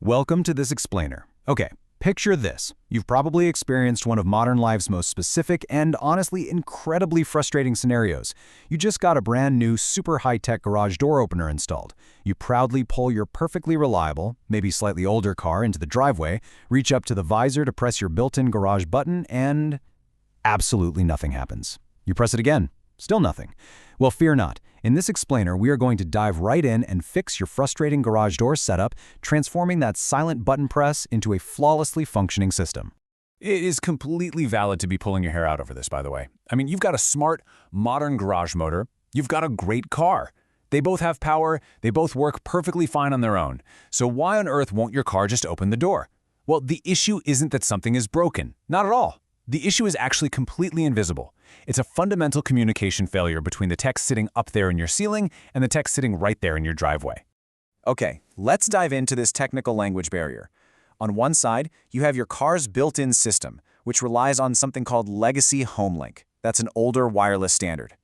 Welcome to this explainer. Okay, picture this. You've probably experienced one of modern life's most specific and honestly incredibly frustrating scenarios. You just got a brand new super high-tech garage door opener installed. You proudly pull your perfectly reliable, maybe slightly older car into the driveway, reach up to the visor to press your built-in garage button, and absolutely nothing happens. You press it again, still nothing. Well, fear not. In this explainer, we are going to dive right in and fix your frustrating garage door setup, transforming that silent button press into a flawlessly functioning system. It is completely valid to be pulling your hair out over this, by the way. I mean, you've got a smart, modern garage motor. You've got a great car. They both have power. They both work perfectly fine on their own. So why on earth won't your car just open the door? Well, the issue isn't that something is broken. Not at all. The issue is actually completely invisible. It's a fundamental communication failure between the tech sitting up there in your ceiling and the tech sitting right there in your driveway. Okay, let's dive into this technical language barrier. On one side, you have your car's built-in system, which relies on something called legacy HomeLink. That's an older wireless standard.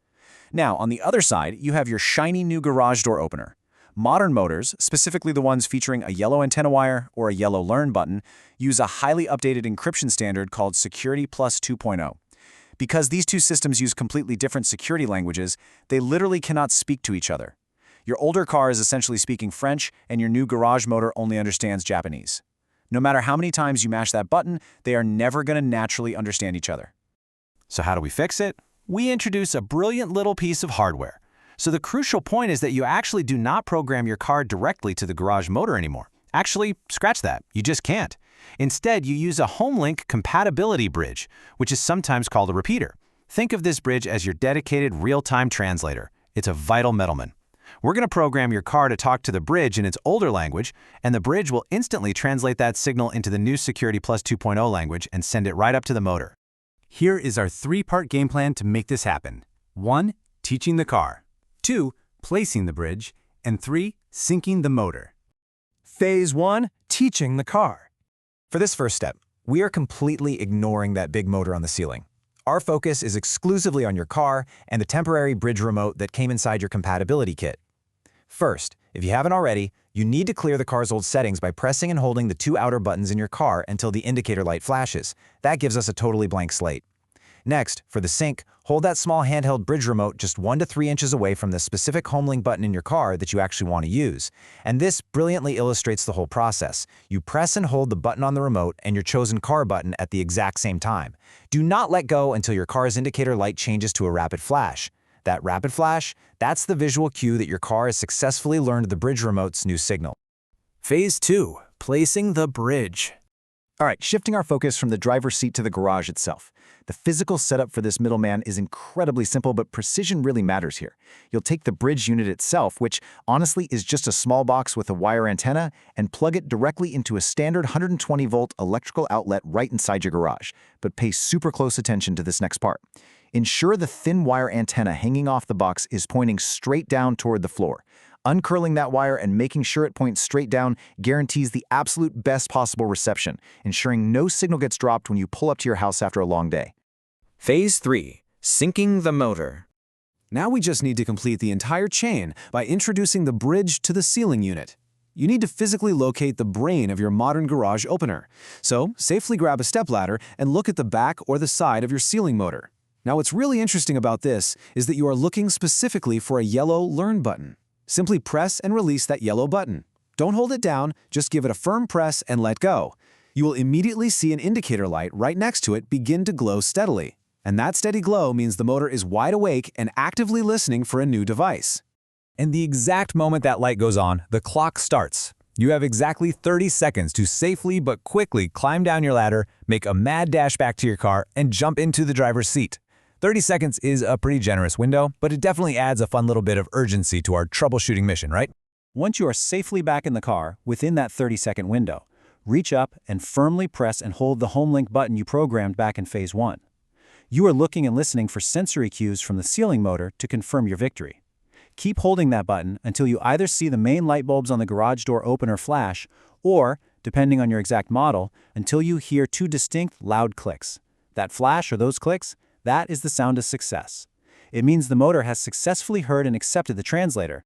Now, on the other side, you have your shiny new garage door opener. Modern motors, specifically the ones featuring a yellow antenna wire or a yellow learn button, use a highly updated encryption standard called Security Plus 2.0. Because these two systems use completely different security languages, they literally cannot speak to each other. Your older car is essentially speaking French, and your new garage motor only understands Japanese. No matter how many times you mash that button, they are never going to naturally understand each other. So how do we fix it? We introduce a brilliant little piece of hardware. So the crucial point is that you actually do not program your car directly to the garage motor anymore. Actually, scratch that. You just can't. Instead, you use a HomeLink Compatibility Bridge, which is sometimes called a repeater. Think of this bridge as your dedicated real-time translator. It's a vital middleman. We're going to program your car to talk to the bridge in its older language, and the bridge will instantly translate that signal into the new Security Plus 2.0 language and send it right up to the motor. Here is our three-part game plan to make this happen. 1. Teaching the car. 2. Placing the bridge. And 3. Syncing the motor. Phase 1. Teaching the car. For this first step, we are completely ignoring that big motor on the ceiling. Our focus is exclusively on your car and the temporary bridge remote that came inside your compatibility kit. First, if you haven't already, you need to clear the car's old settings by pressing and holding the two outer buttons in your car until the indicator light flashes. That gives us a totally blank slate. Next, for the sync, hold that small handheld bridge remote just 1 to 3 inches away from the specific HomeLink button in your car that you actually want to use. And this brilliantly illustrates the whole process. You press and hold the button on the remote and your chosen car button at the exact same time. Do not let go until your car's indicator light changes to a rapid flash. That rapid flash, that's the visual cue that your car has successfully learned the bridge remote's new signal. Phase 2. Placing the bridge. All right, shifting our focus from the driver's seat to the garage itself. The physical setup for this middleman is incredibly simple, but precision really matters here. You'll take the bridge unit itself, which honestly is just a small box with a wire antenna, and plug it directly into a standard 120-volt electrical outlet right inside your garage. But pay super close attention to this next part. Ensure the thin wire antenna hanging off the box is pointing straight down toward the floor. Uncurling that wire and making sure it points straight down guarantees the absolute best possible reception, ensuring no signal gets dropped when you pull up to your house after a long day. Phase 3. Syncing the motor. Now we just need to complete the entire chain by introducing the bridge to the ceiling unit. You need to physically locate the brain of your modern garage opener. So, safely grab a stepladder and look at the back or the side of your ceiling motor. Now what's really interesting about this is that you are looking specifically for a yellow learn button. Simply press and release that yellow button. Don't hold it down, just give it a firm press and let go. You will immediately see an indicator light right next to it begin to glow steadily. And that steady glow means the motor is wide awake and actively listening for a new device. And the exact moment that light goes on, the clock starts. You have exactly 30 seconds to safely but quickly climb down your ladder, make a mad dash back to your car, and jump into the driver's seat. 30 seconds is a pretty generous window, but it definitely adds a fun little bit of urgency to our troubleshooting mission, right? Once you are safely back in the car, within that 30-second window, reach up and firmly press and hold the HomeLink button you programmed back in Phase 1. You are looking and listening for sensory cues from the ceiling motor to confirm your victory. Keep holding that button until you either see the main light bulbs on the garage door opener flash, or, depending on your exact model, until you hear 2 distinct, loud clicks. That flash or those clicks, that is the sound of success. It means the motor has successfully heard and accepted the translator.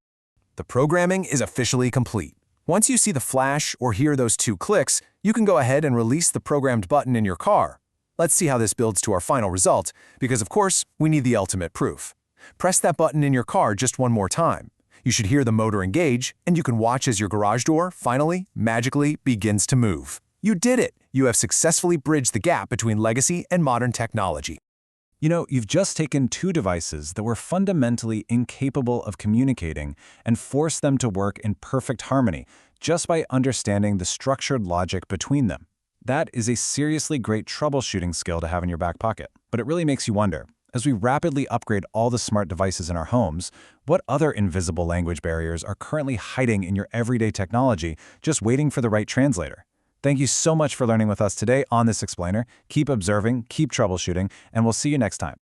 The programming is officially complete. Once you see the flash or hear those 2 clicks, you can go ahead and release the programmed button in your car. Let's see how this builds to our final result, because of course, we need the ultimate proof. Press that button in your car just one more time. You should hear the motor engage, and you can watch as your garage door finally, magically, begins to move. You did it! You have successfully bridged the gap between legacy and modern technology. You know, you've just taken 2 devices that were fundamentally incapable of communicating and forced them to work in perfect harmony just by understanding the structured logic between them. That is a seriously great troubleshooting skill to have in your back pocket. But it really makes you wonder, as we rapidly upgrade all the smart devices in our homes, what other invisible language barriers are currently hiding in your everyday technology, just waiting for the right translator? Thank you so much for learning with us today on this explainer. Keep observing, keep troubleshooting, and we'll see you next time.